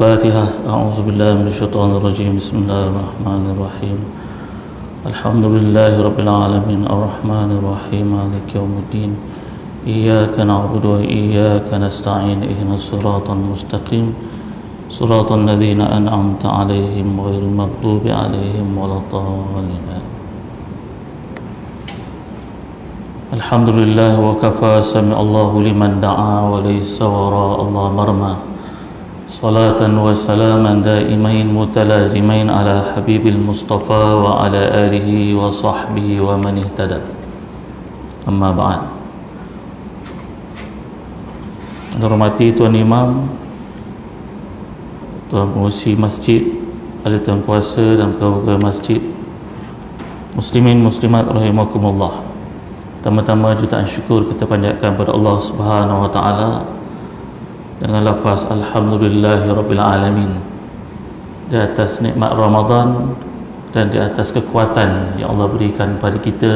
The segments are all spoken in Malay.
الفاتحة. أعوذ بالله من الشيطان الرجيم. بسم الله الرحمن الرحيم. الحمد لله رب العالمين الرحمن الرحيم مالك يوم الدين. إياك نعبد وإياك نستعين. اهدنا الصراط المستقيم صراط الذين أنعمت عليهم غير المغضوب عليهم ولا الضالين. الحمد لله وكفى. سمع الله لمن دعا وليس وراء الله مرمى. صلاة وسلاما دائمين متلازمين على حبيب المصطفى وعلى آله وصحبه ومن اهتدى. أما بعد. Hormati Tuan Imam, Tuan Pengurusi Masjid, ahli Tuan Kuasa dan pegawai masjid, muslimin muslimat rahimakumullah. Pertama-tama jutaan syukur kita panjatkan kepada Allah Subhanahu wa taala dengan lafaz alhamdulillahirabbil alamin di atas nikmat Ramadan dan di atas kekuatan yang Allah berikan kepada kita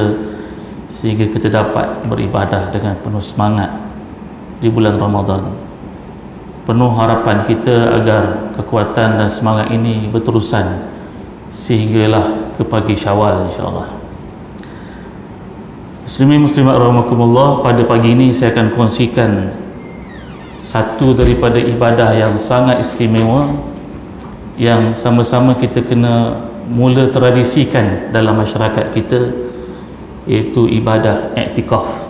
sehingga kita dapat beribadah dengan penuh semangat di bulan Ramadan. Penuh harapan kita agar kekuatan dan semangat ini berterusan sehinggalah ke pagi Syawal insya-Allah. Muslimin muslimat rahimakumullah, pada pagi ini saya akan kongsikan satu daripada ibadah yang sangat istimewa yang sama-sama kita kena mula tradisikan dalam masyarakat kita, iaitu ibadah iktikaf.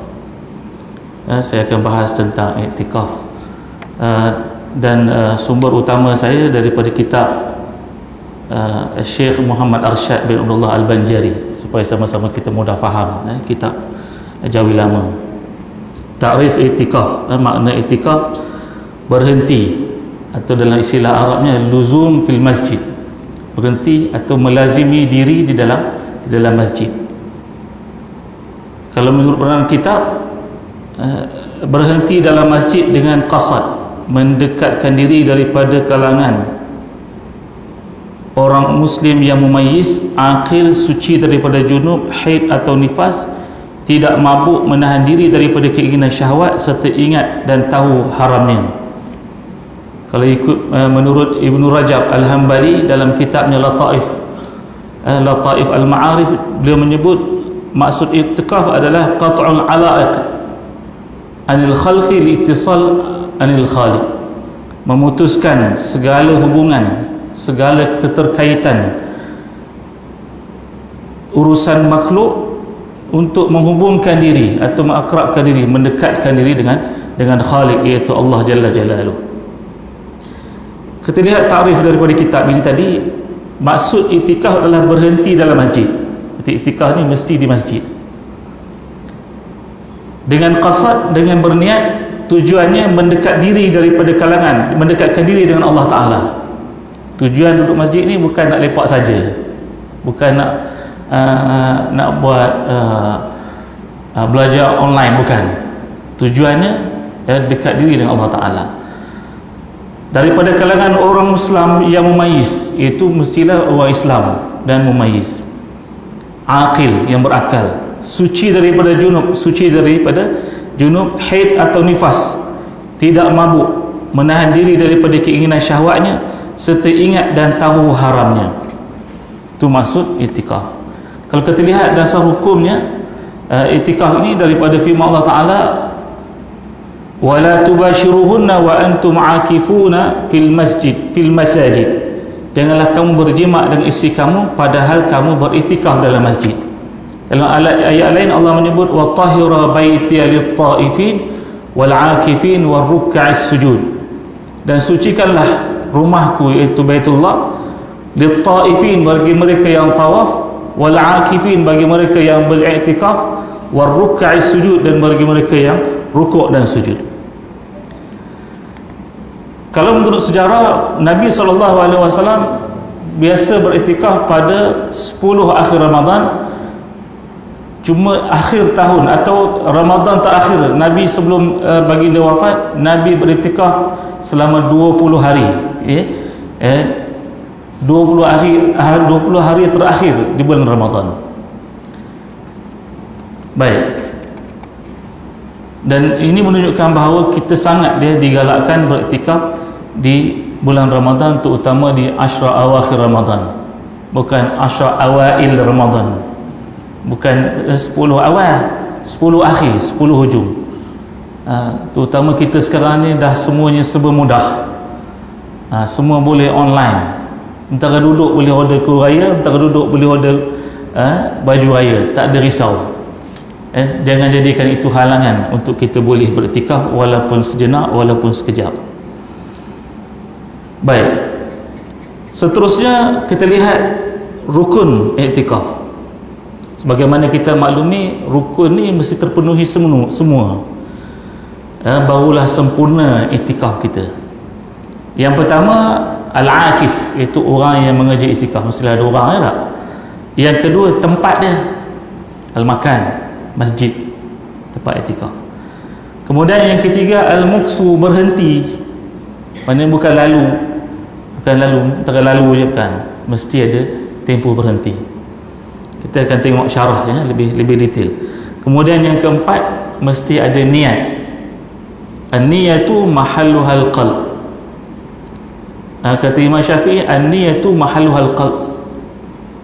Saya akan bahas tentang iktikaf dan sumber utama saya daripada kitab Syekh Muhammad Arsyad bin Abdullah Al-Banjari, supaya sama-sama kita mudah faham kitab Jawi Lama. Ta'rif iktikaf, makna iktikaf berhenti, atau dalam istilah Arabnya luzum fil masjid, berhenti atau melazimi diri di dalam masjid. Kalau menurut orang kitab, berhenti dalam masjid dengan qasad, mendekatkan diri daripada kalangan orang muslim yang mumayyiz, aqil, suci daripada junub, haid atau nifas, tidak mabuk, menahan diri daripada keinginan syahwat serta ingat dan tahu haramnya. Kalau ikut menurut Ibnu Rajab Al-Hambali dalam kitabnya Lataif Al-Ma'arif, beliau menyebut maksud iktikaf adalah qat'ul ala'iq anil khalqi liittisal anil khaliq, memutuskan segala hubungan, segala keterkaitan urusan makhluk untuk menghubungkan diri atau mengakrabkan diri, mendekatkan diri dengan Khaliq, iaitu Allah Jalla Jalaluh. Kita lihat takrif daripada kitab ini tadi, maksud iktikaf adalah berhenti dalam masjid. Iktikaf ni mesti di masjid dengan qasad, dengan berniat, tujuannya mendekat diri daripada kalangan, mendekatkan diri dengan Allah Ta'ala. Tujuan duduk masjid ni bukan nak lepak saja, bukan nak buat belajar online, bukan. Tujuannya dekat diri dengan Allah Ta'ala. Daripada kalangan orang Islam yang mumayyiz, itu mestilah orang Islam dan mumayyiz, aqil, yang berakal, suci daripada junub, haid atau nifas, tidak mabuk, menahan diri daripada keinginan syahwatnya serta ingat dan tahu haramnya. Itu maksud iktikaf. Kalau kita lihat dasar hukumnya, iktikaf ini daripada firman Allah Ta'ala, wala tubashiruhunna wa antum aakifuna fil masajid, janganlah kamu berjima dengan isteri kamu padahal kamu beriktikaf dalam masjid. Dalam ayat lain Allah menyebut wa tahira baitiya lit-taifin wal aakifin war ruk'is sujud, dan sucikanlah rumahku, iaitu Baitullah, lit-taifin, bagi mereka yang tawaf, wal aakifin, bagi mereka yang beriktikaf, war ruk'is sujud, dan bagi mereka yang rukuk dan sujud. Kalau menurut sejarah, Nabi SAW biasa beriktikaf pada 10 akhir Ramadan. Cuma akhir tahun atau Ramadan terakhir Nabi sebelum baginda wafat, Nabi beriktikaf selama 20 hari, 20 hari terakhir di bulan Ramadan. Baik. Dan ini menunjukkan bahawa kita sangat digalakkan beriktikaf di bulan Ramadan terutama di asyra awakhir Ramadan, bukan asyra awail Ramadan, bukan 10 awal, 10 akhir, 10 hujung. Terutama kita sekarang ni dah semuanya serba mudah. Semua boleh online, antara duduk boleh order kuih raya, antara duduk boleh order baju raya, tak ada risau. Jangan jadikan itu halangan untuk kita boleh beriktikaf walaupun sejenak, walaupun sekejap. Baik, seterusnya kita lihat rukun iktikaf. Sebagaimana kita maklumi, rukun ni mesti terpenuhi semua. Barulah sempurna iktikaf kita. Yang pertama, al-akif, iaitu orang yang mengerja iktikaf, mestilah ada orang tak? Yang kedua, tempat dia, al-makan, masjid, tempat iktikaf. Kemudian yang ketiga, al-muksu, berhenti. Maknanya bukan lalu, terlalu je, bukan, mesti ada tempoh berhenti. Kita akan tengok syarah ya, lebih detail. Kemudian yang keempat, mesti ada niat. An-niyatu mahalluhal qalb. Kata Imam Syafi'i, an-niyatu mahalluhal qalb.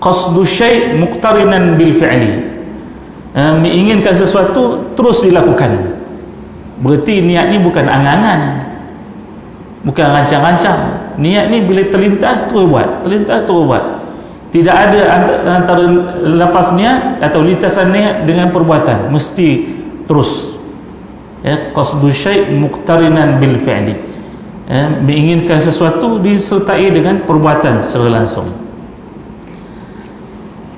Qasdu syai' muqtarinan bil fi'li. Menginginkan sesuatu terus dilakukan. Berarti niat ni bukan angan-angan, bukan rancang-rancang. Niat ni bila terlintas terus buat, tidak ada antara lafaz niat atau lintasan niat dengan perbuatan, mesti terus. Qasdu syai' muqtarinan bil fi'li. Menginginkan sesuatu disertai dengan perbuatan secara langsung.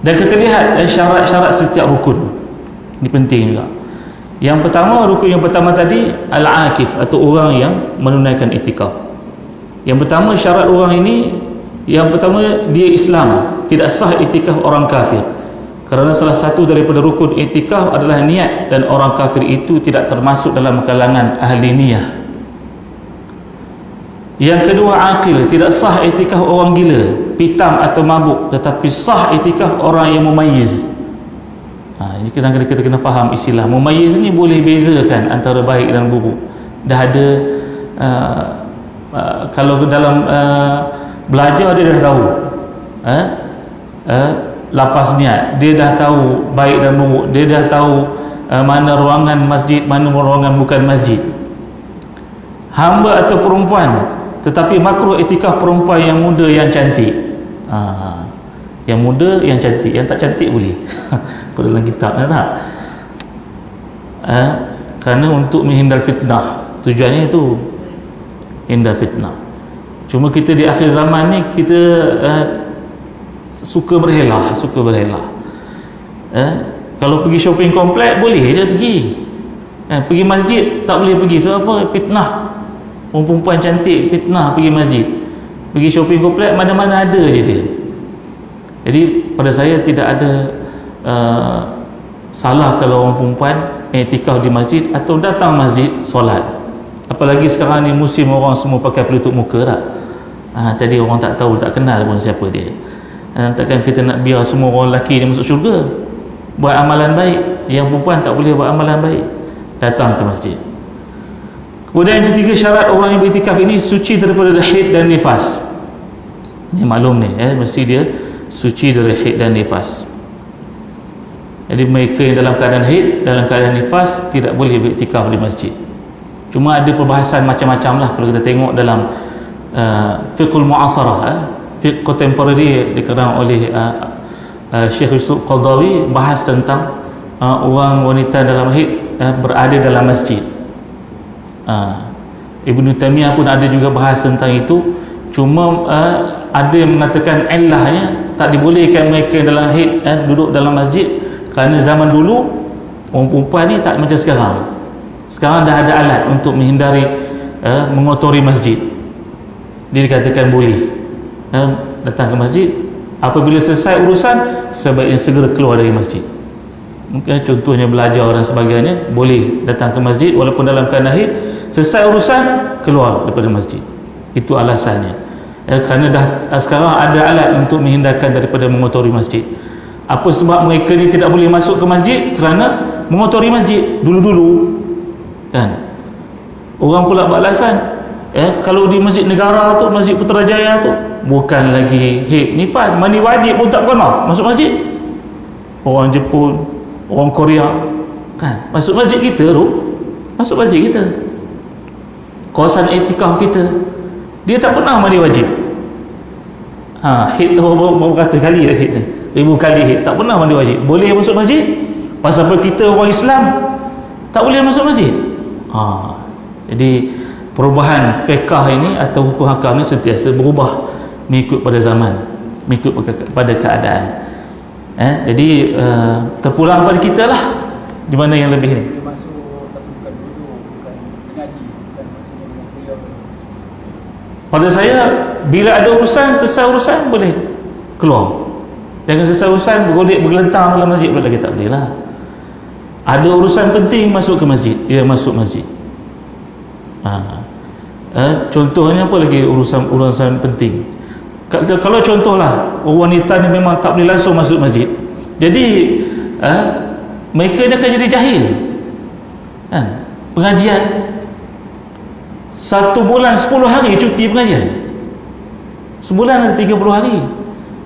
Dan kita lihat syarat-syarat setiap rukun. Ini penting juga. Yang pertama, rukun yang pertama tadi, al-akif, atau orang yang menunaikan iktikaf. Yang pertama, syarat orang ini, yang pertama, dia Islam. Tidak sah iktikaf orang kafir, kerana salah satu daripada rukun iktikaf adalah niat, dan orang kafir itu tidak termasuk dalam kalangan ahli niyah. Yang kedua, aqil, tidak sah iktikaf orang gila, pitam atau mabuk, tetapi sah iktikaf orang yang mumayyiz. Ini kita kena faham istilah mumayyiz ni, boleh bezakan antara baik dan buruk. Dah ada kalau dalam belajar dia dah tahu lafaz niat, dia dah tahu baik dan buruk, dia dah tahu mana ruangan masjid, mana ruangan bukan masjid. Hamba atau perempuan, tetapi makruh iktikaf perempuan yang muda yang cantik. Yang muda yang cantik, yang tak cantik boleh. Pada dalam kitab tak? Kerana untuk menghindar fitnah, tujuannya itu hindar fitnah. Cuma kita di akhir zaman ni kita suka berhelah. Kalau pergi shopping komplek boleh je pergi. Pergi masjid tak boleh pergi. Sebab apa? Fitnah. Perempuan cantik fitnah pergi masjid. Pergi shopping komplek mana-mana ada je dia. Jadi pada saya tidak ada salah kalau orang perempuan iktikaf di masjid atau datang masjid solat. Apalagi sekarang ni musim orang semua pakai pelitup muka tak? Jadi orang tak tahu, tak kenal pun siapa dia. Takkan kita nak biar semua orang lelaki dia masuk syurga buat amalan baik, yang perempuan tak boleh buat amalan baik, datang ke masjid. Kemudian yang ketiga, syarat orang yang beriktikaf ini suci daripada haid dan nifas. Ni maklum ni, mesti dia suci dari haid dan nifas. Jadi mereka yang dalam keadaan haid, dalam keadaan nifas, tidak boleh beriktikaf di masjid. Cuma ada perbahasan macam-macam lah kalau kita tengok dalam fiqhul mu'asarah, fiqh contemporary dikarang oleh Syekh Yusuf Qadhawi, bahas tentang orang wanita dalam haid berada dalam masjid. Ibn Taymiyah pun ada juga bahas tentang itu. Cuma ada yang mengatakan illahnya tak dibolehkan mereka dalam haid duduk dalam masjid, kerana zaman dulu orang perempuan ni tak macam sekarang. Sekarang dah ada alat untuk menghindari mengotori masjid. Dia dikatakan boleh datang ke masjid, apabila selesai urusan sebaiknya segera keluar dari masjid. Mungkin contohnya belajar dan sebagainya, boleh datang ke masjid walaupun dalam keadaan haid, selesai urusan keluar daripada masjid. Itu alasannya. Kerana dah sekarang ada alat untuk menghindarkan daripada mengotori masjid. Apa sebab mereka ni tidak boleh masuk ke masjid? Kerana mengotori masjid dulu-dulu kan. Orang pula beralasan Kalau di masjid negara tu, masjid Putrajaya tu, bukan lagi haid nifas, mandi wajib pun tak pernah masuk masjid. Orang Jepun, orang Korea kan masuk masjid kita tu, masuk masjid kita, kawasan etikaf kita, dia tak pernah mandi wajib. Haid tu berapa ratus kali dah haid ni, 1000 kali haid, tak pernah mandi wajib. Boleh masuk masjid pasal kita orang Islam tak boleh masuk masjid. Jadi perubahan fiqah ini atau hukum hakam ni sentiasa berubah mengikut pada zaman, mengikut pada keadaan. Jadi terpulang pada kita lah di mana yang lebih ni. Pada saya, bila ada urusan, selesai urusan boleh keluar. Jangan selesai urusan bergolek bergelentang dalam masjid pula, kita tak boleh lah. Ada urusan penting masuk ke masjid, ya masuk masjid. Contohnya apa lagi urusan penting? Kalau contohlah wanita ni memang tak boleh langsung masuk masjid, jadi mereka ni akan jadi jahil kan? Pengajian 1 bulan 10 hari cuti pengajian, sebulan ada 30 hari,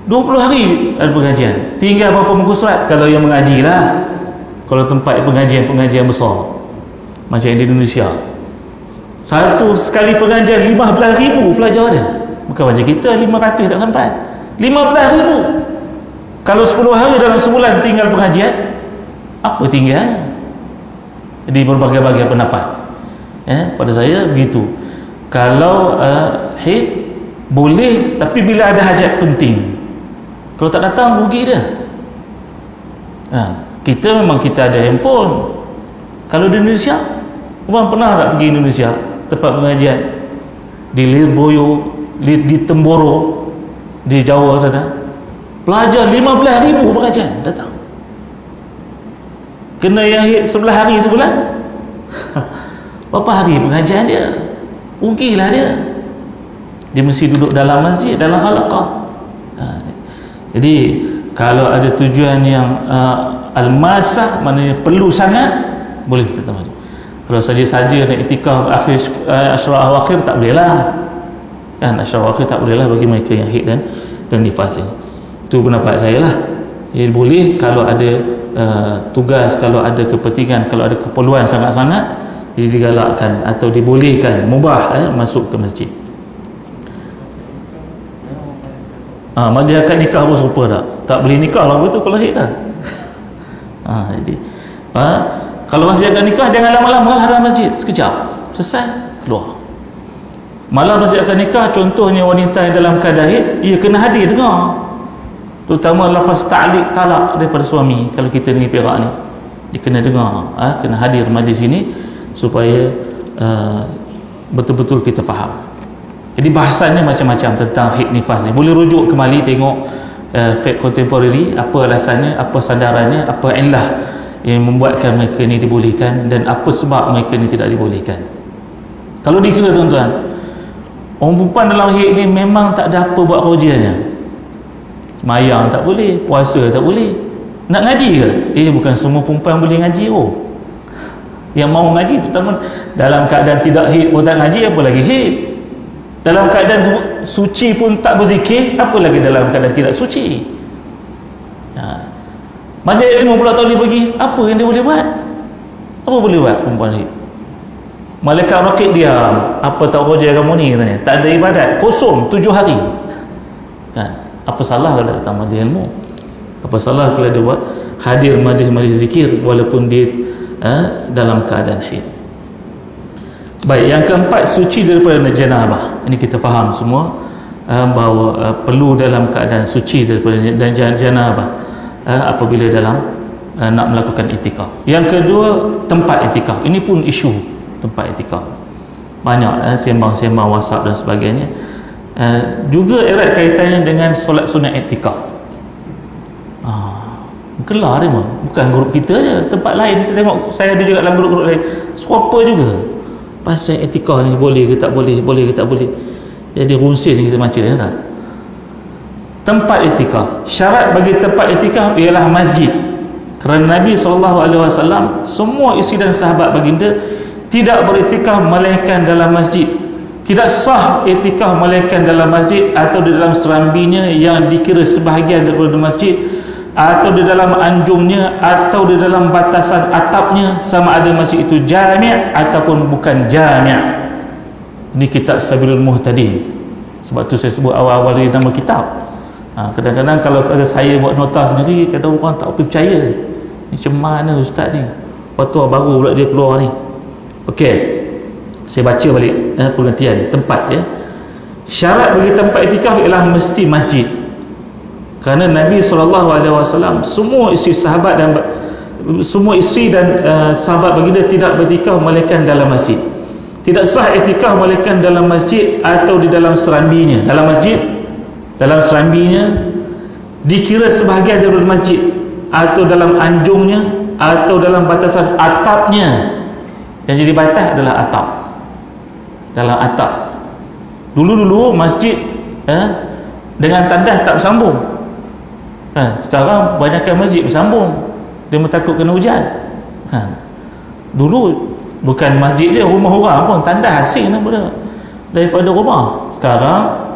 20 hari ada pengajian, tinggal berapa muka surat kalau yang mengaji lah. Kalau tempat pengajian besar macam di Indonesia, satu sekali pengajian 15,000 pelajar dia. Bukan macam kita 500 tak sampai, 15,000. Kalau 10 hari dalam sebulan tinggal pengajian, apa tinggal? Jadi berbagai-bagai pendapat. Pada saya begitu. Kalau haid boleh, tapi bila ada hajat penting. Kalau tak datang rugi dia. Kita memang kita ada handphone. Kalau di Indonesia, orang pernah tak pergi Indonesia tempat pengajian di Lirboyo, di Temboro, di Jawa sana, pelajar 15,000 pengajian datang. Kena yang 11 hari sebulan. Berapa hari pengajian dia? Rugilah dia. Dia mesti duduk dalam masjid, dalam halaqah. Jadi kalau ada tujuan yang al-masah, maknanya perlu sangat, boleh datang masjid. Kalau saja-saja nak iktikaf akhir Ashrul Awakhir, tak boleh lah kan. Ashrul Awakhir tak boleh lah bagi mereka yang haid dan nifas ini. Itu pendapat saya lah. Jadi boleh kalau ada tugas, kalau ada kepentingan, kalau ada keperluan sangat-sangat, jadi digalakkan atau dibolehkan, mubah masuk ke masjid. Dia akan nikah pun serupa tak? Tak boleh nikah lah betul kalau haid dah. Jadi kalau masih akan nikah, jangan lama-lama lah dalam masjid, sekejap selesai keluar. Malah masih akan nikah, contohnya wanita yang dalam keadaan haid, ia kena hadir dengar, terutama lafaz ta'liq talak daripada suami. Kalau kita ni Perak ni, dia kena dengar, kena hadir majlis ini supaya betul-betul kita faham. Jadi bahasannya macam-macam tentang haid nifas ni. Boleh rujuk kembali tengok fiqh contemporary, apa alasannya, apa sandarannya, apa illah yang membuatkan mereka ni dibolehkan dan apa sebab mereka ni tidak dibolehkan. Kalau dikira tuan-tuan, orang perempuan dalam haid ni memang tak ada apa buat kerjanya. Semayang tak boleh, puasa tak boleh, nak ngaji ke? Bukan semua perempuan boleh ngaji. Yang mau ngaji terutama dalam keadaan tidak haid pun tak ngaji, apa lagi haid. Dalam keadaan suci pun tak berzikir, apa lagi dalam keadaan tidak suci. Majlis ilmu pula tak boleh pergi, apa yang dia boleh buat? Apa boleh buat perempuan haid? Malaikat rakib diam, apa tak kerja kamu ni katanya, tak ada ibadat, kosong 7 hari kan. Apa salah kalau datang majlis ilmu? Apa salah kalau dia buat hadir majlis-majlis zikir walaupun dia dalam keadaan haid? Baik, yang keempat, suci daripada janabah. Ini kita faham semua bahawa perlu dalam keadaan suci daripada janabah apabila dalam nak melakukan iktikaf. Yang kedua, tempat iktikaf. Ini pun isu tempat iktikaf. Banyak sembang-sembang WhatsApp dan sebagainya. Juga erat kaitannya dengan solat sunat iktikaf. Kelar dia bukan grup kita je, tempat lain saya tengok, saya ada juga dalam grup-grup lain serupa juga pasal iktikaf ni, boleh ke tak boleh, boleh ke tak boleh. Jadi runsir ni kita baca tak? Tempat iktikaf, syarat bagi tempat iktikaf ialah masjid. Kerana Nabi SAW, semua isteri dan sahabat baginda tidak beriktikaf melainkan dalam masjid, Tidak sah iktikaf melainkan dalam masjid atau di dalam serambinya yang dikira sebahagian daripada masjid, atau di dalam anjungnya, atau di dalam batasan atapnya, sama ada masjid itu jami' ataupun bukan jami'. Ini kitab Sabilul Muhtadin. Sebab tu saya sebut awal-awal dari nama kitab. Kadang-kadang kalau ada saya buat nota sendiri, kadang orang tak percaya. Ni macam mana ustaz ni? Fatwa baru pula dia keluar ni. Okey, saya baca balik pengertian tempat ya. Syarat bagi tempat iktikaf ialah mesti masjid. Kerana Nabi SAW, semua isteri dan sahabat baginda tidak beriktikaf melainkan dalam masjid. Tidak sah iktikaf melainkan dalam masjid atau di dalam serambinya. Dalam masjid, dalam serambinya, dikira sebahagian daripada masjid, atau dalam anjungnya, atau dalam batasan atapnya. Yang jadi batas adalah atap. Dalam atap. Dulu-dulu masjid dengan tandas tak bersambung. Sekarang banyakkan masjid bersambung. Dia takut kena hujan. Dulu bukan masjid dia, rumah orang pun tandas asing daripada rumah. Sekarang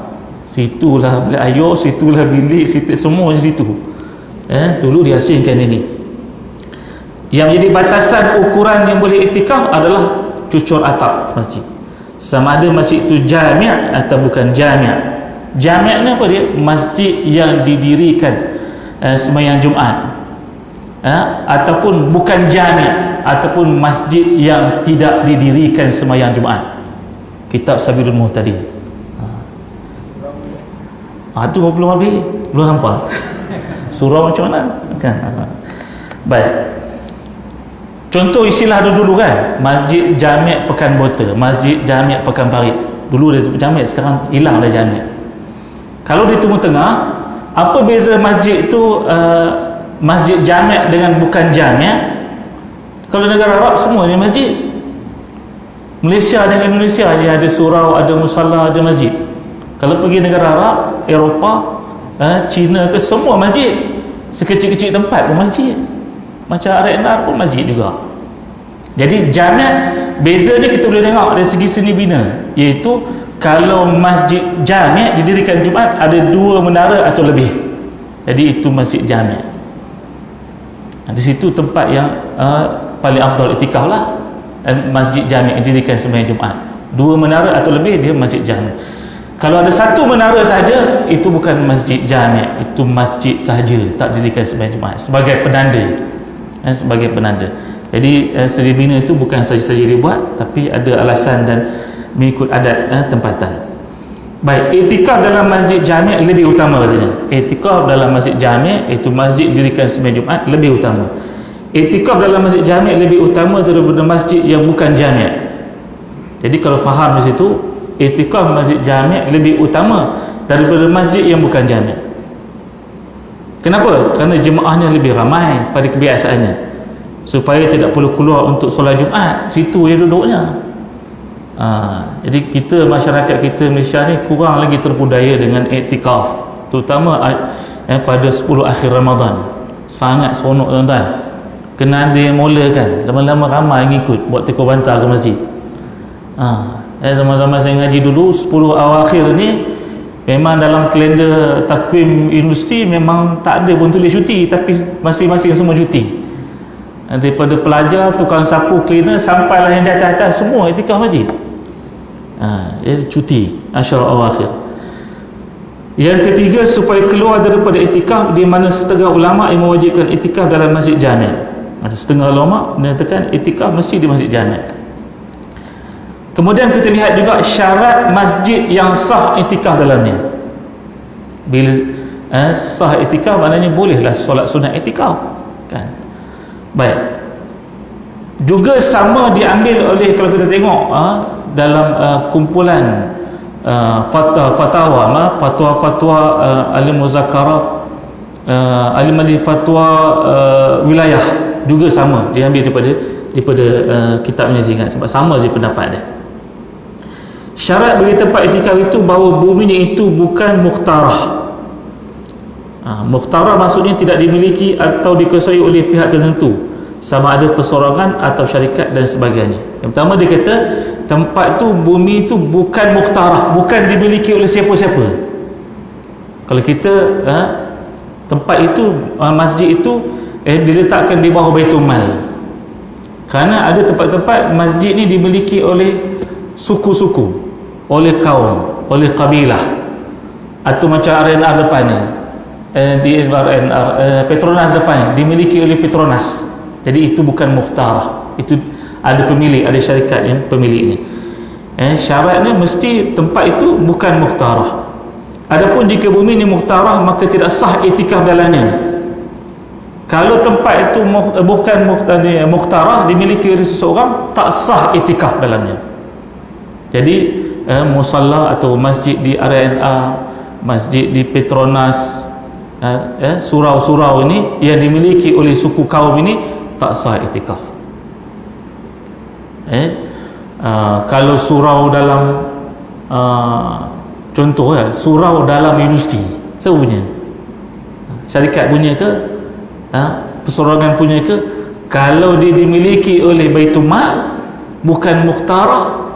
situlah bilik ayah, situlah bilik, situ semua di situ. Dulu diasingkan ini. Yang jadi batasan ukuran yang boleh iktikaf adalah cucur atap masjid. Sama ada masjid itu jami' atau bukan jami'. Jami' ni apa dia? Masjid yang didirikan sembahyang Jumaat, ataupun bukan jami', ataupun masjid yang tidak didirikan sembahyang Jumaat. Kitab Sabilul Muhtadin. Tu belum habis, belum nampak surah macam mana kan. Baik, contoh istilah dulu kan, masjid jami' Pekanbaru, masjid jami' Pekanbaru. Dulu dia jami', sekarang hilang dah jami'. Kalau di tengah-tengah, apa beza masjid itu, masjid jami' dengan bukan jami'? Kalau negara Arab semua ni masjid. Malaysia dengan Indonesia dia ada surau, ada musalla, ada masjid. Kalau pergi negara Arab, Eropah, China ke, semua masjid. Sekecil-kecil tempat pun masjid. Macam R&R pun masjid juga. Jadi jami', beza ni kita boleh tengok dari segi seni bina, iaitu kalau masjid jami' didirikan Jumaat ada 2 menara atau lebih, jadi itu masjid jami'. Di situ tempat yang paling afdal iktikaf lah. Masjid jami' didirikan sembahyang Jumaat, 2 menara atau lebih, dia masjid jami'. Kalau ada 1 menara saja, itu bukan masjid jami', itu masjid sahaja, tak didirikan sembahyang Jumaat, sebagai penanda. Sebagai penanda. Jadi seni bina itu bukan saja-saja dibuat, tapi ada alasan dan mengikut adat tempatan. Baik, iktikaf dalam masjid jami' lebih utama katanya. Iktikaf dalam masjid jami', itu masjid didirikan sembahyang Jumaat, lebih utama. Iktikaf dalam masjid jami' lebih utama daripada masjid yang bukan jami'. Jadi kalau faham di situ, iktikaf masjid jami' lebih utama daripada masjid yang bukan jami'. Kenapa? Kerana jemaahnya lebih ramai pada kebiasaannya, supaya tidak perlu keluar untuk solat Jumaat, situ dia duduknya. Jadi kita, masyarakat kita Malaysia ni kurang lagi terpudaya dengan iktikaf, terutama pada 10 akhir Ramadan. Sangat seronok tuan-tuan. Kena ada yang mulakan, lama-lama ramai yang ikut buat tekor bantal ke masjid. Zaman-zaman saya ngaji dulu, 10 awal akhir ni memang dalam kalender takwim universiti memang tak ada pun tulis cuti, tapi masing-masing semua cuti. Daripada pelajar, tukang sapu, cleaner, sampailah yang di atas-atas, semua iktikaf masjid. Jadi cuti Asyara Awakhir. Yang ketiga, supaya keluar daripada iktikaf, di mana setengah ulama yang mewajibkan iktikaf dalam masjid jami'. Ada setengah ulama menyatakan iktikaf mesti di masjid jami'. Kemudian kita lihat juga syarat masjid yang sah iktikaf dalamnya. Bila sah iktikaf, maknanya bolehlah solat sunat iktikaf kan. Baik, juga sama diambil oleh, kalau kita tengok dalam kumpulan fatwa-fatwa al-muzakarah, al-majlis fatwa wilayah, juga sama diambil daripada kitabnya, saya ingat, sebab sama je pendapat dia. Syarat bagi tempat iktikaf itu bahawa buminya itu bukan mukhtarah. Mukhtarah maksudnya tidak dimiliki atau dikuasai oleh pihak tertentu, sama ada persorangan atau syarikat dan sebagainya. Yang pertama dia kata tempat tu, bumi tu bukan mukhtarah, bukan dimiliki oleh siapa-siapa. Kalau kita tempat itu, masjid itu diletakkan di bawah Baitul Mal. Kerana ada tempat-tempat masjid ni dimiliki oleh suku-suku, oleh kaum, oleh kabilah, atau macam RNR depan ni, di RNR, Petronas depan dimiliki oleh Petronas. Jadi itu bukan mukhtarah, itu ada pemilik, ada syarikat yang pemilik ni. Syaratnya mesti tempat itu bukan mukhtarah. Adapun jika bumi ni mukhtarah, maka tidak sah iktikaf dalamnya. Kalau tempat itu bukan mukhtarah, dimiliki oleh seseorang, tak sah iktikaf dalamnya. Jadi musalla atau masjid di RNR, masjid di Petronas, surau-surau ini yang dimiliki oleh suku kaum ini tak sah iktikaf. Kalau surau dalam contoh surau dalam universiti, siapa punya? Syarikat punya ke? Persorangan punya ke? Kalau dia dimiliki oleh Baitul Mal, bukan mukhtarah,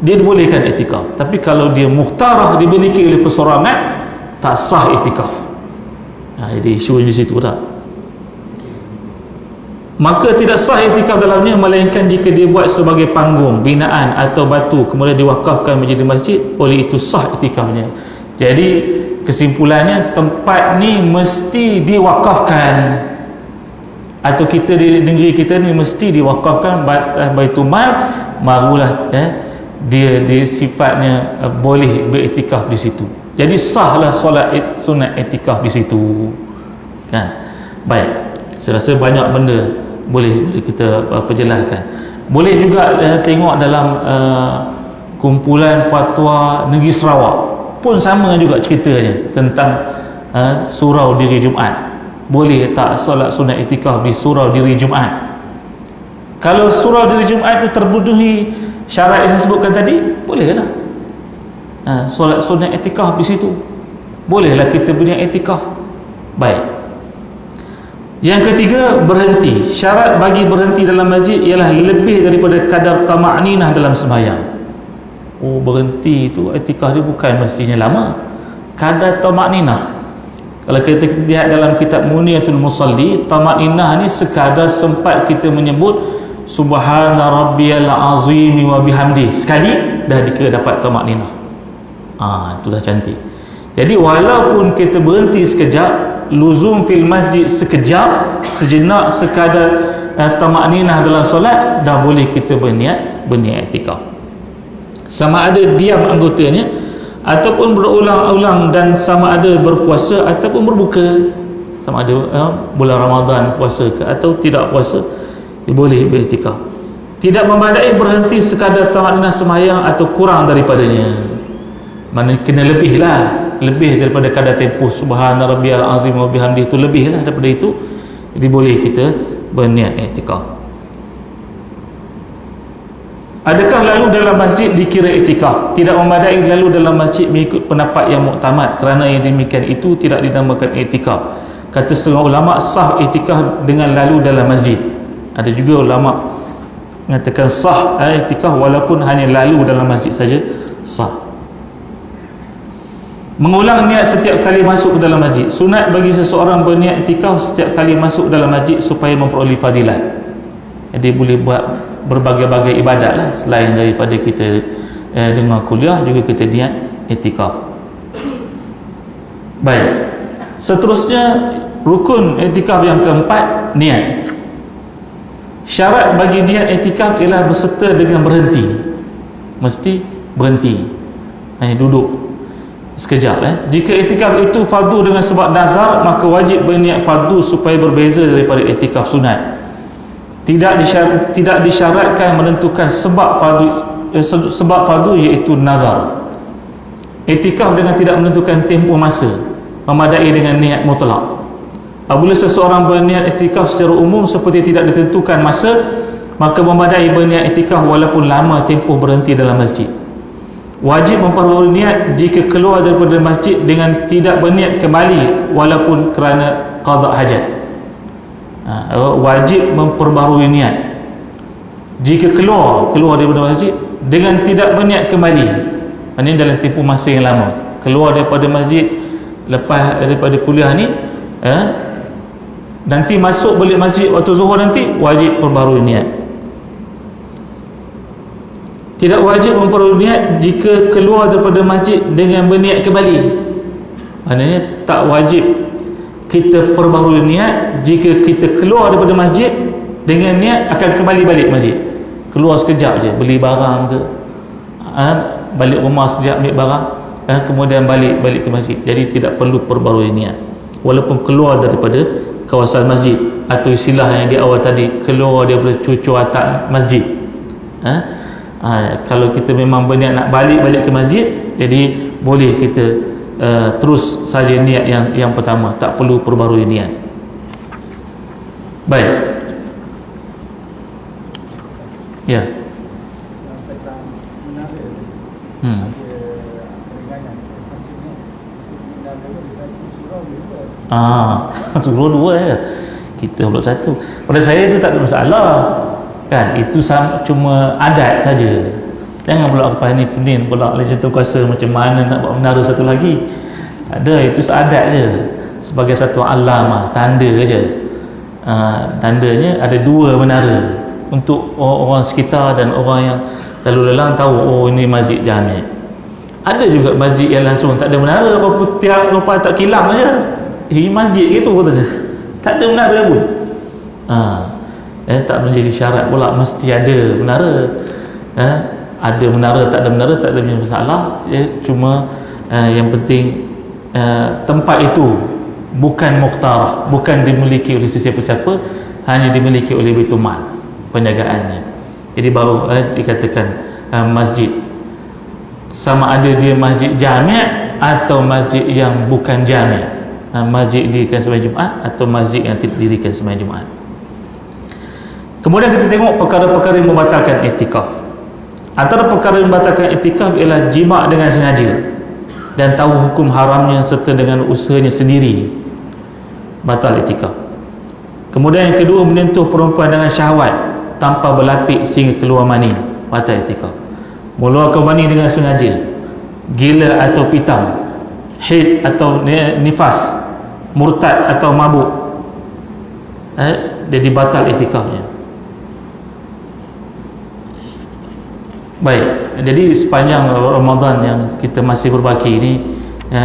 dia dibolehkan iktikaf. Tapi kalau dia mukhtarah, dimiliki oleh persorangan, tak sah iktikaf. Jadi isu di situ tak. Maka tidak sah iktikaf dalamnya, melainkan jika dia buat sebagai panggung, binaan atau batu, kemudian diwakafkan menjadi masjid, oleh itu sah iktikafnya. Jadi kesimpulannya, tempat ni mesti diwakafkan, atau kita di negeri kita ni mesti diwakafkan Baitul Mal, barulah dia sifatnya boleh beriktikaf di situ. Jadi sahlah solat sunat iktikaf di situ, kan? Baik, saya rasa banyak benda boleh kita perjelaskan. Boleh juga tengok dalam kumpulan fatwa negeri Sarawak pun sama juga ceritanya tentang surau diri Jumaat. Boleh tak solat sunat iktikaf di surau diri Jumaat? Kalau surau diri Jumaat itu terpenuhi syarat yang saya sebutkan tadi, bolehlah solat sunat iktikaf di situ. Bolehlah kita berniat iktikaf. Baik. Yang ketiga, berhenti. Syarat bagi berhenti dalam masjid ialah lebih daripada kadar tama'ninah dalam sembahyang. Berhenti itu iktikaf dia bukan mestinya lama. Kadar tama'ninah, kalau kita lihat dalam kitab Muniyatul Musalli, tama'ninah ni sekadar sempat kita menyebut Subhana rabbiyal azim wa bihamdi, sekali dah dapat tamakninah. Itu dah cantik. Jadi walaupun kita berhenti sekejap, luzum fil masjid sekejap, sejenak, sekadar tamakninah dalam solat, dah boleh kita berniat iktikaf. Sama ada diam anggotanya, ataupun berulang-ulang, dan sama ada berpuasa ataupun berbuka, sama ada bulan Ramadan puasa ke atau tidak puasa, dia boleh beriktikaf. Tidak memadai berhenti sekadar tamakninah sembahyang atau kurang daripadanya. Mana kena lebih daripada kadar tempoh subhana rabbiyal azim wa bihamdi, itu lebih daripada itu, jadi boleh kita berniat iktikaf. Adakah lalu dalam masjid dikira iktikaf? Tidak memadai lalu dalam masjid mengikut pendapat yang muktamad, kerana yang demikian itu tidak dinamakan iktikaf. Kata setengah ulama, sah iktikaf dengan lalu dalam masjid. Ada juga ulama mengatakan sah iktikaf walaupun hanya lalu dalam masjid saja, sah. Mengulang niat setiap kali masuk ke dalam masjid. Sunat bagi seseorang berniat iktikaf setiap kali masuk dalam masjid supaya memperoleh fadilat. Jadi boleh buat berbagai-bagai ibadat lah selain daripada kita dengar kuliah, juga kita niat iktikaf. Baik, seterusnya rukun iktikaf yang keempat, niat. Syarat bagi niat iktikaf ialah berserta dengan berhenti. Mesti berhenti, hanya duduk sekejap. Jika iktikaf itu fardu dengan sebab nazar, maka wajib berniat fardu supaya berbeza daripada iktikaf sunat. Tidak disyaratkan menentukan sebab fardu iaitu nazar. Iktikaf dengan tidak menentukan tempoh masa, memadai dengan niat mutlak. Apabila seseorang berniat iktikaf secara umum seperti tidak ditentukan masa, maka memadai berniat iktikaf walaupun lama tempoh berhenti dalam masjid. Wajib memperbarui niat jika keluar daripada masjid dengan tidak berniat kembali walaupun kerana qada hajat. Wajib memperbarui niat jika keluar daripada masjid dengan tidak berniat kembali, maknanya dalam tempoh masa yang lama, keluar daripada masjid lepas daripada kuliah ni, nanti masuk balik masjid waktu zuhur nanti, wajib perbaharui niat. Tidak wajib memperbarui niat jika keluar daripada masjid dengan berniat kembali, maknanya tak wajib kita perbaharui niat jika kita keluar daripada masjid dengan niat akan kembali balik masjid. Keluar sekejap je, beli barang ke, balik rumah sekejap ambil barang, kemudian balik ke masjid. Jadi tidak perlu perbarui niat walaupun keluar daripada kawasan masjid, atau istilah yang di awal tadi, keluar daripada cucur atap masjid. Kalau kita memang berniat nak balik ke masjid, jadi boleh kita terus saja niat yang pertama, tak perlu perbarui niat. Baik. Ya. Surau dua ya. Kita pula satu. Pada saya itu tak ada masalah. Kan, itu cuma adat saja. Jangan pula apa ni pening pula legend tu kuasa macam mana nak buat menara satu lagi. Tak ada, itu seadat je. Sebagai satu alam, tanda je. Tandanya ada dua menara untuk orang sekitar dan orang yang lalu lalang tahu, oh ini masjid jami'. Ada juga masjid yang langsung tak ada menara, tiap rupa tak kilang aja. Ini masjid gitu katanya. Tak ada menara pun. Tak menjadi syarat pula mesti ada menara. Ada menara, tak ada menara, tak ada masalah. Cuma yang penting tempat itu bukan mukhtarah, bukan dimiliki oleh sesiapa-siapa, hanya dimiliki oleh Baitul Mal penjagaannya. Jadi baru dikatakan masjid. Sama ada dia masjid jami' atau masjid yang bukan jami', masjid didirikan sembahyang Jumaat atau masjid yang tidak didirikan sembahyang Jumaat. Kemudian kita tengok perkara-perkara yang membatalkan iktikaf. Antara perkara yang membatalkan iktikaf ialah jima' dengan sengaja dan tahu hukum haramnya serta dengan usahanya sendiri, batal iktikaf. Kemudian yang kedua, menyentuh perempuan dengan syahwat tanpa berlapik sehingga keluar mani, batal iktikaf. Mengeluarkan mani dengan sengaja, gila atau pitam, haid atau nifas, murtad atau mabuk, jadi batal iktikafnya. Baik, jadi sepanjang Ramadan yang kita masih berbaki ini,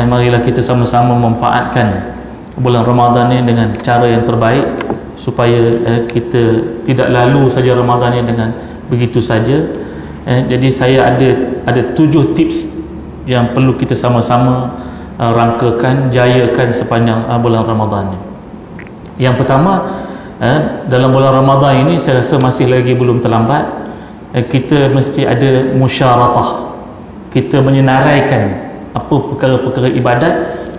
marilah kita sama-sama memanfaatkan bulan Ramadan ini dengan cara yang terbaik, supaya kita tidak lalu saja Ramadan ini dengan begitu saja. Jadi saya ada 7 tips yang perlu kita sama-sama rangkakan, jayakan sepanjang bulan Ramadan ini. Yang pertama, dalam bulan Ramadan ini saya rasa masih lagi belum terlambat. Kita mesti ada musyaratah, kita menyenaraikan apa perkara-perkara ibadat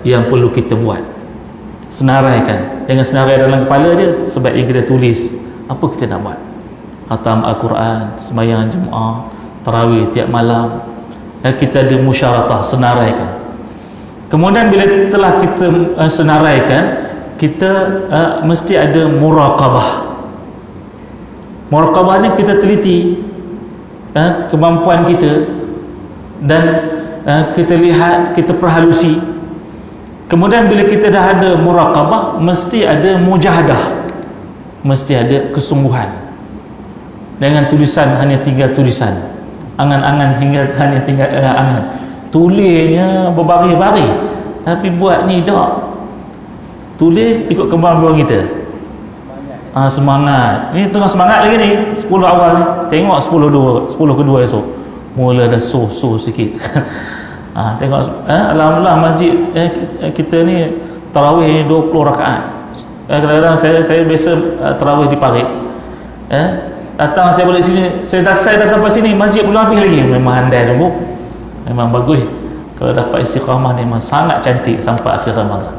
yang perlu kita buat. Senaraikan, jangan senarai dalam kepala je, sebab yang kita tulis apa kita nak buat. Khatam Al-Quran, sembahyang Jumaat, tarawih tiap malam. Kita ada musyaratah, senaraikan. Kemudian bila telah kita senaraikan, kita mesti ada muraqabah. Muraqabah ni kita teliti kemampuan kita dan kita lihat, kita perhalusi. Kemudian bila kita dah ada muraqabah, mesti ada mujahadah, mesti ada kesungguhan. Dengan tulisan hanya tinggal tulisan, angan-angan hingga hanya tinggal angan-angan, tulisnya berbaris-baris, tapi buat ni tak. Tulis ikut kemampuan kita. Semangat ni, tengah semangat lagi ni 10 awal ni, tengok 10 kedua esok mula dah so sikit. Tengok alhamdulillah masjid kita ni tarawih 20 rakaat. Kadang-kadang saya biasa tarawih di Parit, datang saya balik sini, saya dah sampai sini masjid belum habis lagi. Memang handai sungguh, memang bagus kalau dapat istiqamah ni, memang sangat cantik sampai akhir Ramadan.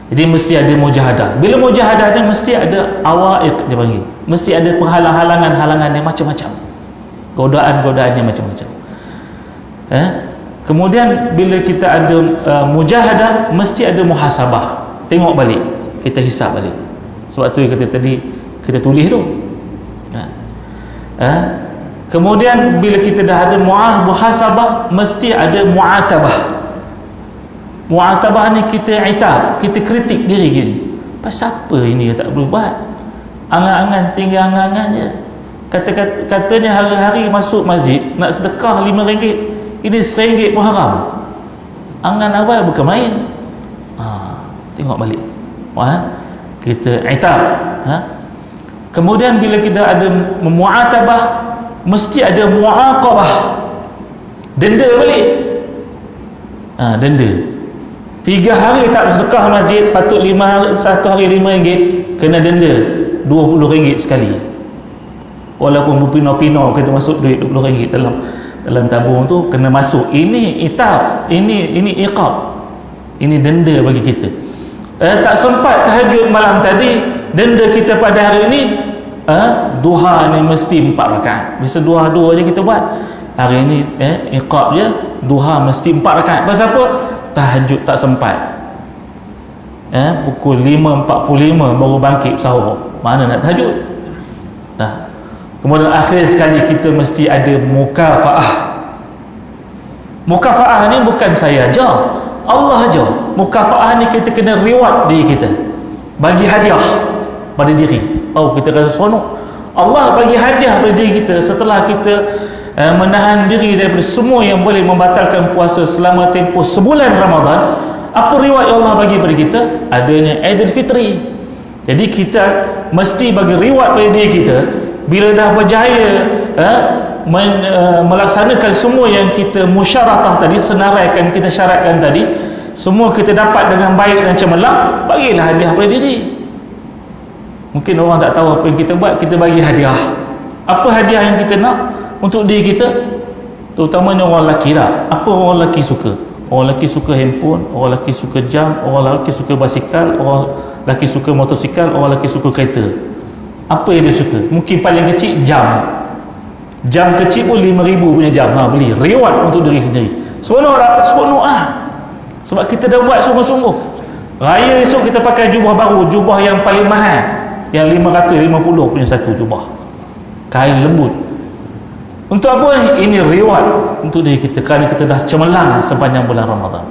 Jadi mesti ada mujahadah. Bila mujahadah ni mesti ada awaiq dia panggil, mesti ada penghalang-halangan yang macam-macam, godaan-godaan yang macam-macam. Kemudian bila kita ada mujahadah, mesti ada muhasabah, tengok balik, kita hisap balik. Sebab tu yang kata tadi, kita tulis tu. Kemudian bila kita dah ada muhasabah, mesti ada muatabah. Muatabah ni kita itab, kita kritik diri kita. Pasal apa ini tak boleh buat? Angan-angan, tinggal angan-angan je. Katanya hari-hari masuk masjid nak sedekah RM5, ini RM1 pun haram. Angan awal bukan main. Tengok balik. Kita itab. Kemudian bila kita ada muatabah, mesti ada muaqabah. Denda balik. Denda. 3 hari tak sedekah masjid, patut 5 hari, 1 hari RM5, kena denda RM20 sekali. Walaupun berpino-pino kita masuk duit RM20 dalam tabung tu, kena masuk. Ini itab, ini iqab, ini denda bagi kita. Tak sempat tahajud malam tadi, denda kita pada hari ini, duha ni mesti 4 rakaat. Biasa duha 2 je kita buat. Hari ini iqab je, duha mesti 4 rakaat. Pasal apa? Tahajud tak sempat. Pukul 5.45 baru bangkit sahur. Mana nak tahajud? Kemudian akhir sekali kita mesti ada mukafaah. Mukafaah ni bukan saya aja, Allah aja. Mukafaah ni kita kena reward diri kita, bagi hadiah pada diri. Kita rasa seronok. Allah bagi hadiah pada diri kita setelah kita menahan diri daripada semua yang boleh membatalkan puasa selama tempoh sebulan Ramadan. Apa reward yang Allah bagi pada kita? Adanya Aidilfitri. Jadi kita mesti bagi reward pada diri kita. Bila dah berjaya melaksanakan semua yang kita musyaratah tadi, senaraikan, kita syaratkan tadi, semua kita dapat dengan baik dan cemerlang, bagilah hadiah pada diri. Mungkin orang tak tahu apa yang kita buat, kita bagi hadiah. Apa hadiah yang kita nak untuk diri kita? Terutamanya orang lelaki lah. Apa orang lelaki suka? Orang lelaki suka handphone, orang lelaki suka jam, orang lelaki suka basikal, orang lelaki suka motosikal, orang lelaki suka kereta. Apa yang dia suka? Mungkin paling kecil jam. Jam kecil pun RM5,000 punya jam. Beli. Reward untuk diri sendiri. Seronok tak? Seronok lah. Sebab kita dah buat sungguh-sungguh. Raya esok kita pakai jubah baru. Jubah yang paling mahal. Yang RM550 punya satu jubah. Kain lembut. Untuk apa ni? Ini reward untuk diri kita, kerana kita dah cemerlang sepanjang bulan Ramadan.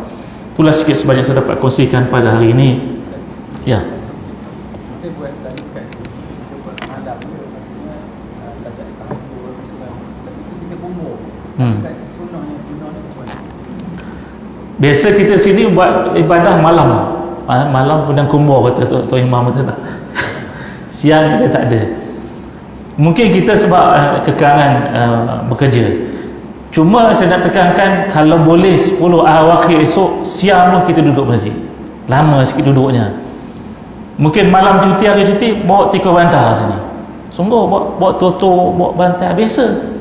Itulah sikit sebanyak saya dapat kongsikan pada hari ini. Ya. Kita buat sekali kat sini, kita buat malam je, maksudnya tak ada tahajud, tapi itu kita bumbung. Kat sunnah yang sebenar ni macam mana? Biasa kita sini buat ibadah malam. Malam pedang kumbur, kata Tuan Imam kata tak. Siang kita tak ada. Mungkin kita sebab kekarangan bekerja. Cuma saya nak tekankan, kalau boleh 10 awakhir esok, siang pun kita duduk masjid. Lama sikit duduknya. Mungkin malam cuti, hari cuti, bawa tikar bantal sini. Sungguh bawa toto, bawa bantal, biasa.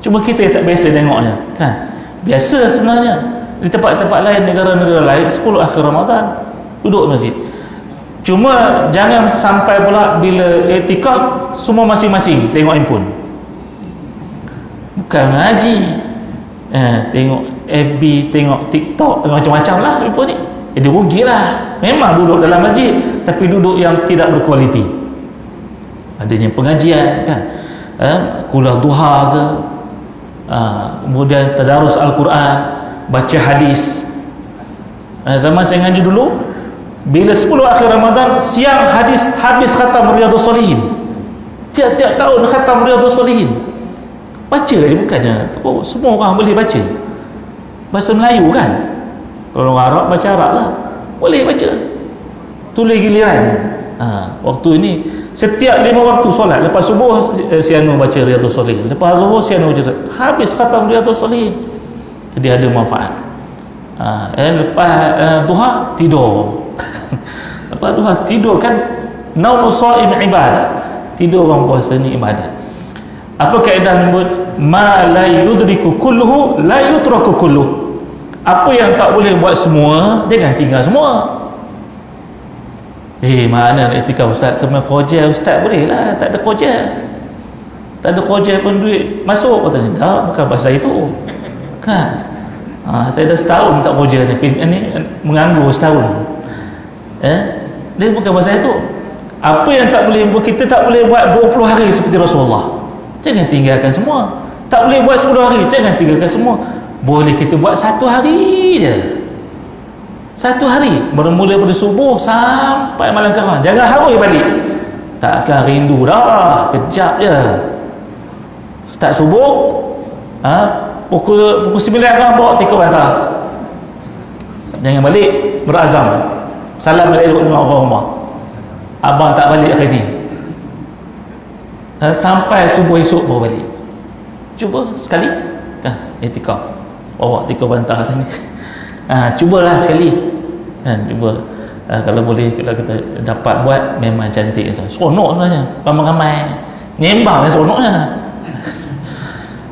Cuma kita tak biasa tengoknya, kan? Biasa sebenarnya. Di tempat-tempat lain, negara-negara lain, 10 akhir Ramadan duduk masjid. Cuma jangan sampai pula bila iktikaf semua masing-masing tengok handphone. Bukan ngaji. Tengok FB, tengok TikTok, tengok macam-macam lah handphone ni. Jadi rugilah. Memang duduk dalam masjid, tapi duduk yang tidak berkualiti. Adanya pengajian, kan? Kuliah duha ke, kemudian tadarus Al-Quran, baca hadis. Zaman saya ngaji dulu, bila 10 akhir Ramadan, siang hadis habis khatam Riyadhus Shalihin. Tiap-tiap tahun khatam Riyadhus Shalihin. Baca je bukannya. Semua orang boleh baca. Bahasa Melayu kan? Kalau orang Arab, baca Arab lah. Boleh baca. Tulis giliran. Waktu ini, setiap 5 waktu solat. Lepas subuh, sianu baca Riyadhus Shalihin. Lepas zuhur, sianu baca. Habis khatam Riyadhus Shalihin. Jadi ada manfaat. Lepas duha, tidur. Lepas duha tidur, kan? Naumus shaim ibadah. Tidur orang puasa ni ibadat. Apa kaedah menyebut ma la yudriku kulluhu la yutraku kulluh. Apa yang tak boleh buat semua, dia kan tinggal semua. Mana nak iktikaf ustaz? Kena kerja ustaz boleh lah, tak ada kerja. Tak ada kerja pun duit masuk, katanya. Dah, bukan pasal itu. Kan? Saya dah setahun tak kerja ni, menganggur setahun. Dia bukan pasal itu. Apa yang tak boleh buat, kita tak boleh buat 20 hari seperti Rasulullah. Jangan tinggalkan semua. Tak boleh buat 10 hari, jangan tinggalkan semua. Boleh kita buat 1 hari je. 1 hari, bermula pada subuh sampai malam kerang. Jangan harus balik. Takkan rindu dah, kejap je. Start subuh, pukul 9 kan bawa tikar bantal. Jangan balik, berazam. Salam balik duduk dengan orang rumah. Abang tak balik hari ni. Sampai subuh esok baru balik. Cuba sekali. Etika. Bawa tikar bantal sini. Cubalah sekali. Cuba. Kalau boleh, kalau kita dapat buat, memang cantik tu. Seronok sebenarnya. Ramai-ramai. Nyembang seronoknya.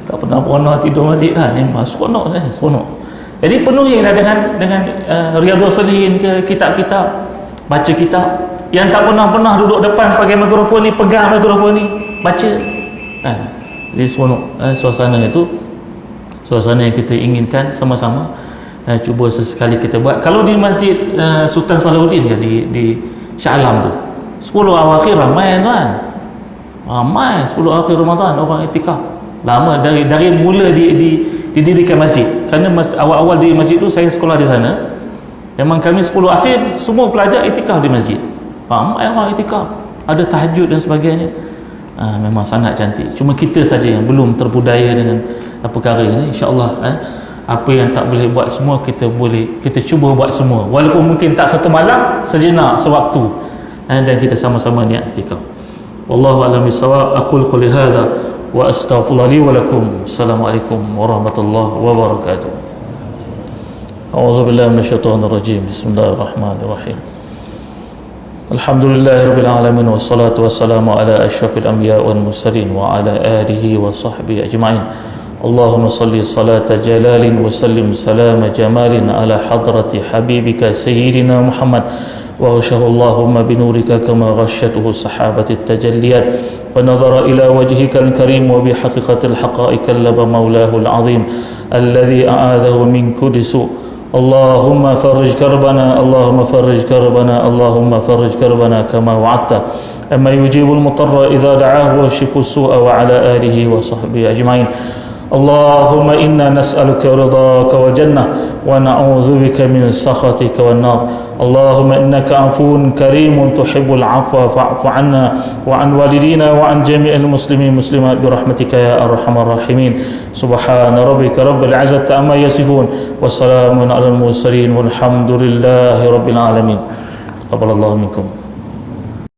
Tak pernah tidur balik lah. Nyembang seronok sebenarnya. Seronok. Jadi penuhilah dengan Riyadhus Shalihin ke, kitab-kitab, baca kitab. Yang tak pernah duduk depan pakai mikrofon ni, pegang mikrofon ni, baca. Jadi seronok. Suasana itu suasana yang kita inginkan sama-sama. Cuba sesekali kita buat. Kalau di Masjid Sultan Salahuddin ya, di Shah Alam tu, 10 awakhir ramai tuan. Ramai 10 akhir Ramadan orang iktikaf. Lama dari mula didirikan masjid. Kerana awal-awal di masjid tu saya sekolah di sana. Memang kami 10 akhir semua pelajar iktikaf di masjid. Ramai orang iktikaf. Ada tahajud dan sebagainya. Memang sangat cantik. Cuma kita saja yang belum terbudaya dengan perkara ini. InsyaAllah apa yang tak boleh buat semua, kita cuba buat semua. Walaupun mungkin tak satu malam, sejenak, sewaktu. Dan kita sama-sama niat iktikaf. Wallahu a'lam bissawab. Aqul qouli hadza wa astaghfirullah li wa lakum. Assalamualaikum warahmatullahi wabarakatuh. A'udzubillahi minasyaitonir rajim. Bismillahirrahmanirrahim. Alhamdulillahirabbil alamin wassalatu wassalamu ala asyrafil anbiya wal mursalin wa ala alihi wa sahbihi ajma'in. Allahumma salli salata jalalin wa sallim salama jamalin ala hadrati habibika sayyidina Muhammad wa ghashahu Allahumma binurika kama ghashatuhu sahabati at-tajalliyat wa nadhara ila wajhika al-karim wa bihaqiqatil haqa'iq allaba maulahu al-azim alladhi a'adahu min kulli su'. Allahumma farrij karbana, Allahumma farrij karbana, Allahumma farrij karbana kama wa'adta amma yujibul mutarra idza da'ahu wa yashifu as-su'a wa ala alihi wa sahbihi ajma'in. Allahumma inna nas'aluka ridhaka wal jannah wa na'udzu bika min sakhatika wan nar. Allahumma innaka 'afuwun karimun tuhibbul 'afwa fa'fu 'anna wa 'an walidina wa 'an jami'il muslimin muslimat bi rahmatika ya arhamar rahimin. Subhana rabbika rabbil 'izzati amma yasifun wa salamun 'alal mursalin walhamdulillahi rabbil alamin. Taqabbalallahu minkum.